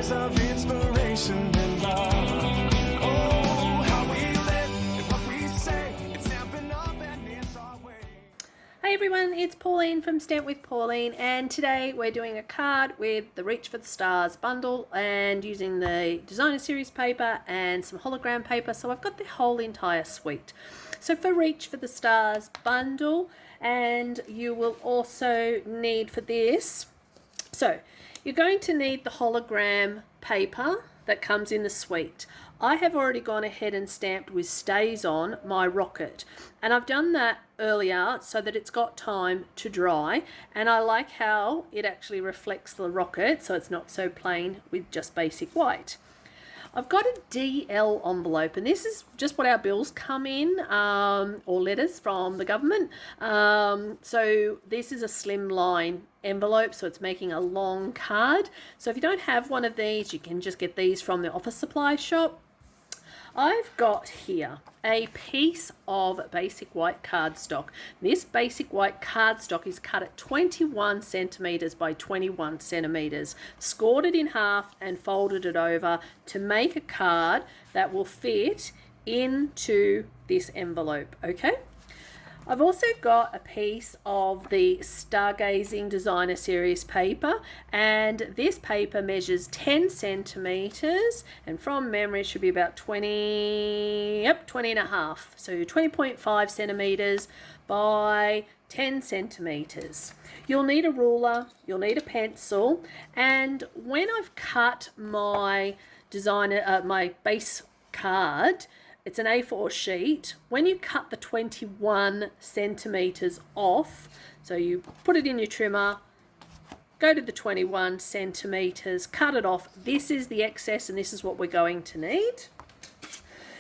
Stories of inspiration and love. Oh, how we live and what we say. It's Stampin' Up and it's our way. Hey everyone, it's Pauline from Stamp with Pauline, and today we're doing a card with the Reach for the Stars bundle and using the designer series paper and some hologram paper. So I've got the whole entire suite. So for Reach for the Stars bundle, and you will also need for this, so you're going to need the hologram paper that comes in the suite. I have already gone ahead and stamped with Stays On my rocket, and I've done that earlier so that it's got time to dry, and I like how it actually reflects the rocket so it's not so plain with just basic white. I've got a DL envelope, and this is just what our bills come in, or letters from the government. So this is a slimline envelope, so it's making a long card. So if you don't have one of these, you can just get these from the office supply shop. I've got here a piece of basic white cardstock. This basic white cardstock is cut at 21 centimeters by 21 centimeters, scored it in half and folded it over to make a card that will fit into this envelope, okay? I've also got a piece of the Stargazing designer series paper, and this paper measures 10 centimeters, and from memory it should be about 20 and a half. So 20.5 centimeters by 10 centimeters. You'll need a ruler, you'll need a pencil, and when I've cut my my base card, it's an A4 sheet. When you cut the 21 centimeters off, so you put it in your trimmer, go to the 21 centimeters, cut it off. This is the excess, and this is what we're going to need.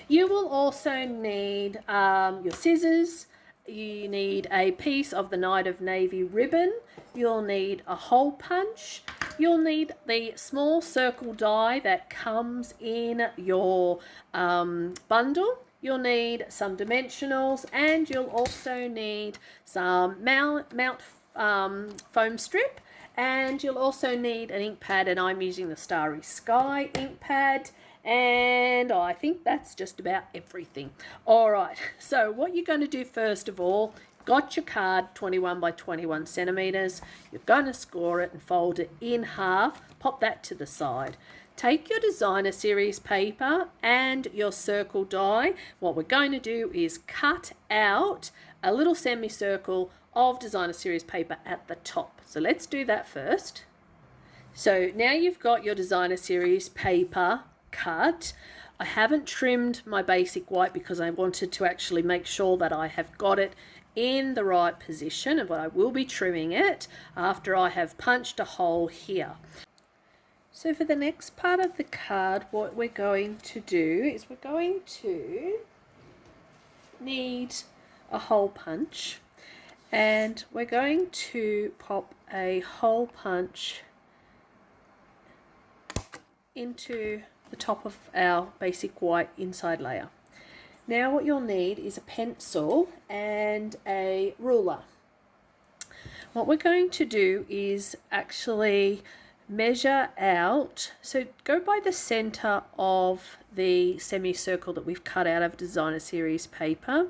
You will also need your scissors. You need a piece of the Night of Navy ribbon. You'll need a hole punch. You'll need the small circle die that comes in your bundle. You'll need some dimensionals, and you'll also need some mount foam strip, and you'll also need an ink pad, and I'm using the Starry Sky ink pad. And I think that's just about everything. All right, so what you're going to do first of all, got your card 21 by 21 centimeters. You're going to score it and fold it in half. Pop that to the side. Take your designer series paper and your circle die. What we're going to do is cut out a little semicircle of designer series paper at the top. So let's do that first. So now you've got your designer series paper cut. I haven't trimmed my basic white because I wanted to actually make sure that I have got it in the right position, but I will be trimming it after I have punched a hole here. So for the next part of the card, what we're going to do is we're going to need a hole punch, and we're going to pop a hole punch into the top of our basic white inside layer. Now what you'll need is a pencil and a ruler. What we're going to do is actually measure out, so go by the center of the semicircle that we've cut out of designer series paper.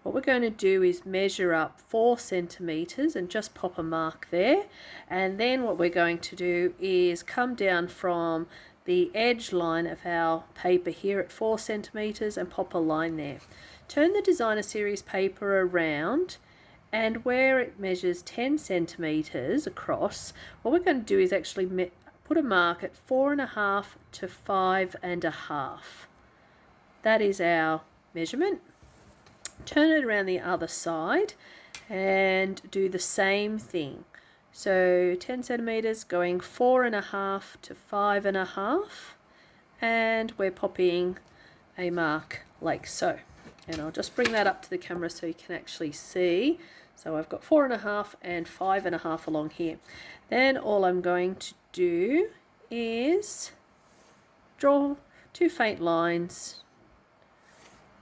What we're going to do is measure up 4 centimeters and just pop a mark there, and then what we're going to do is come down from the edge line of our paper here at 4 centimeters and pop a line there. Turn the designer series paper around, and where it measures 10 centimeters across, what we're going to do is actually put a mark at 4.5 to 5.5. That is our measurement. Turn it around the other side and do the same thing. So 10 centimeters going 4.5 to 5.5, and we're popping a mark like so. And I'll just bring that up to the camera so you can actually see. So I've got 4.5 and 5.5 along here. Then all I'm going to do is draw 2 faint lines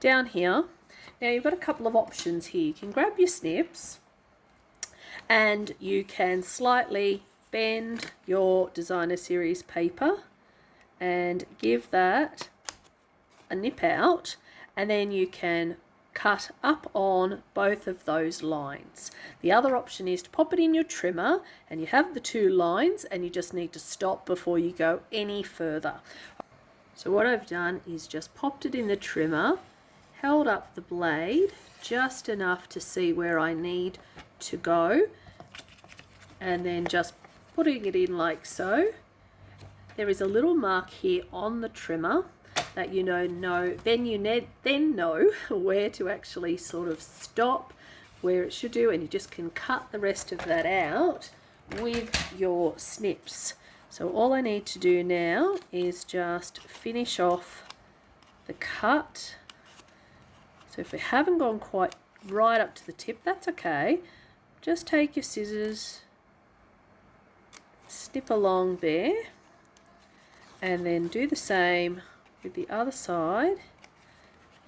down here. Now you've got a couple of options here. You can grab your snips, and you can slightly bend your designer series paper and give that a nip out, and then you can cut up on both of those lines. The other option is to pop it in your trimmer and you have the 2 lines and you just need to stop before you go any further. So what I've done is just popped it in the trimmer, held up the blade just enough to see where I need to go, and then just putting it in like so. There is a little mark here on the trimmer that you then know where to actually sort of stop, where it should do, and you just can cut the rest of that out with your snips. So all I need to do now is just finish off the cut. So if we haven't gone quite right up to the tip, that's okay. Just take your scissors, snip along there, and then do the same with the other side,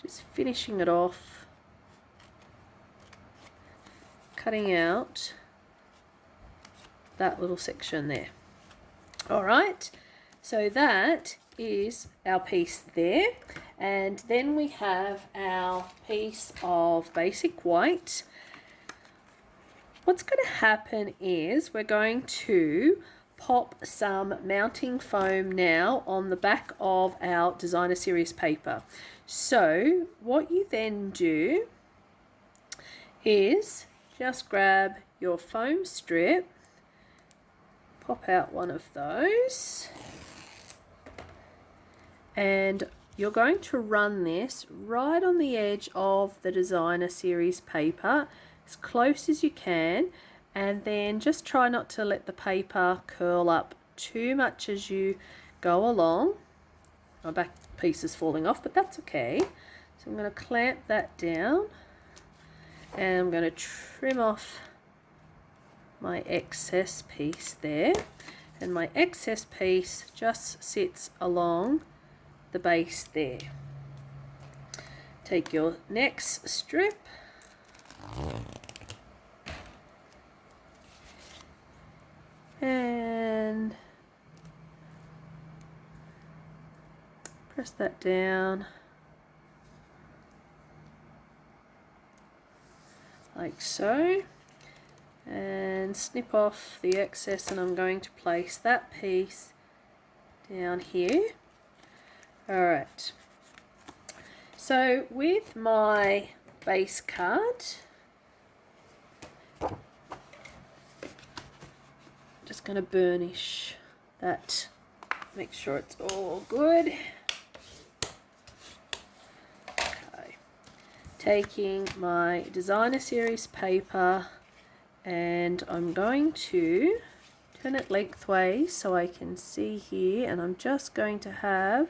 just finishing it off, cutting out that little section there. Alright, so that is our piece there, and then we have our piece of basic white. What's going to happen is we're going to pop some mounting foam now on the back of our designer series paper. So what you then do is just grab your foam strip, pop out one of those, and you're going to run this right on the edge of the designer series paper as close as you can, and then just try not to let the paper curl up too much as you go along. My back piece is falling off, but that's okay. So I'm going to clamp that down, and I'm going to trim off my excess piece there, and my excess piece just sits along the base there. Take your next strip, and press that down like so, and snip off the excess, and I'm going to place that piece down here. Alright, so with my base card, just going to burnish that, make sure it's all good. Okay. Taking my designer series paper, and I'm going to turn it lengthways so I can see here, and I'm just going to have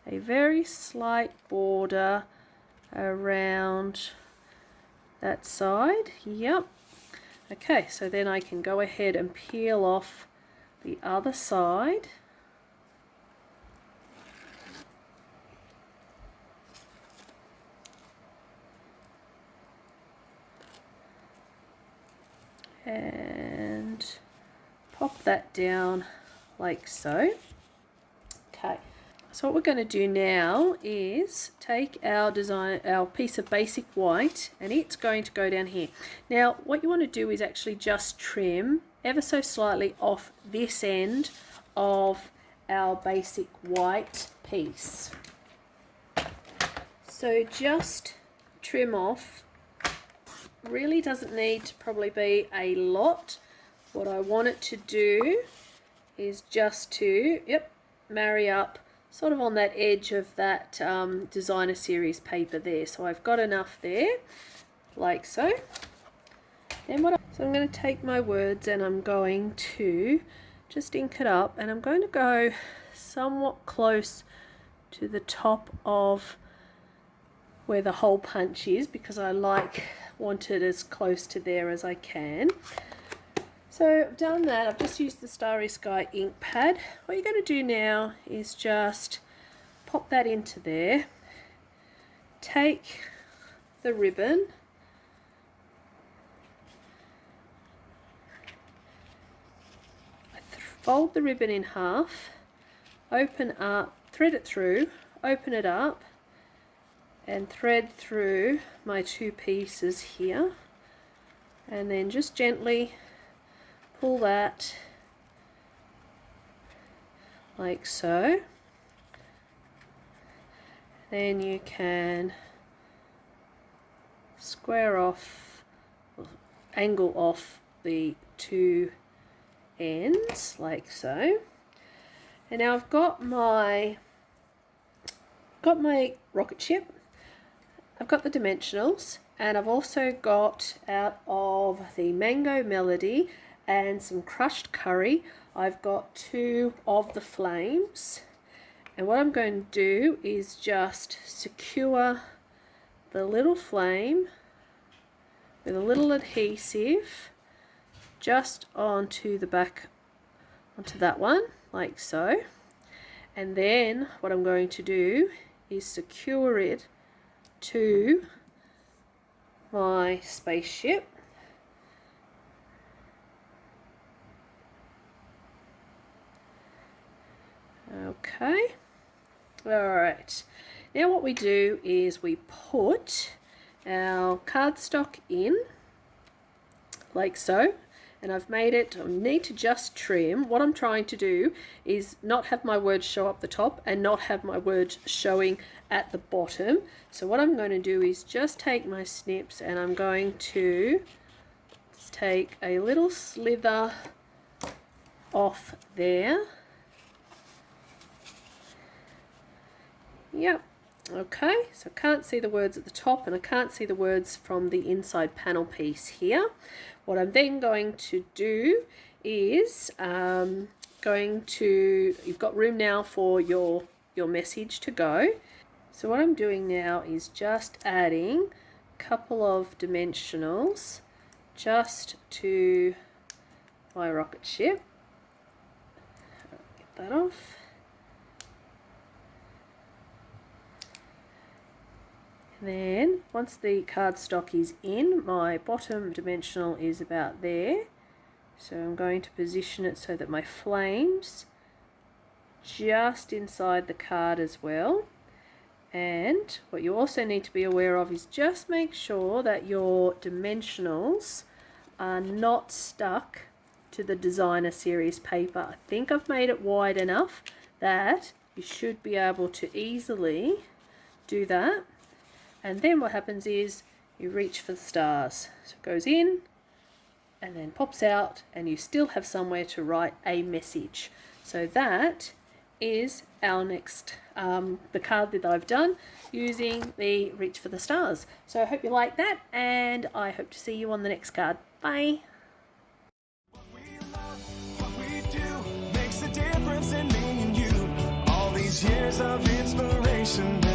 a very slight border around that side. Yep. Okay, so then I can go ahead and peel off the other side. And pop that down like so. Okay. So what we're going to do now is take our piece of basic white, and it's going to go down here. Now what you want to do is actually just trim ever so slightly off this end of our basic white piece. So just trim off, really doesn't need to probably be a lot. What I want it to do is just to, marry up sort of on that edge of that designer series paper there. So I've got enough there, like so. Then so I'm going to take my words and I'm going to just ink it up, and I'm going to go somewhat close to the top of where the hole punch is, because I want it as close to there as I can. So I've done that. I've just used the Starry Sky ink pad. What you're going to do now is just pop that into there. Take the ribbon, fold the ribbon in half, open up, thread it through, open it up, and thread through my 2 pieces here, and then just gently pull that like so. Then you can square off, angle off the 2 ends like so. And now I've got my rocket ship, I've got the dimensionals, and I've also got, out of the Mango Melody and some crushed curry, I've got 2 of the flames. And what I'm going to do is just secure the little flame with a little adhesive just onto the back, onto that one, like so. And then what I'm going to do is secure it to my spaceship. Okay, alright, now what we do is we put our cardstock in like so, and I've made it, I need to just trim. What I'm trying to do is not have my words show up the top and not have my words showing at the bottom. So what I'm going to do is just take my snips, and I'm going to take a little slither off there. Yep, okay, so I can't see the words at the top, and I can't see the words from the inside panel piece here. What I'm then going to do is you've got room now for your message to go. So what I'm doing now is just adding a couple of dimensionals just to my rocket ship. Get that off. And then once the cardstock is in, my bottom dimensional is about there. So I'm going to position it so that my flame's just inside the card as well. And what you also need to be aware of is just make sure that your dimensionals are not stuck to the designer series paper. I think I've made it wide enough that you should be able to easily do that. And then what happens is you reach for the stars. So it goes in and then pops out, and you still have somewhere to write a message. So that is our next, the card that I've done using the Reach for the Stars. So I hope you like that, and I hope to see you on the next card. Bye. What we love, what we do, makes a difference in me and you. All these years of inspiration.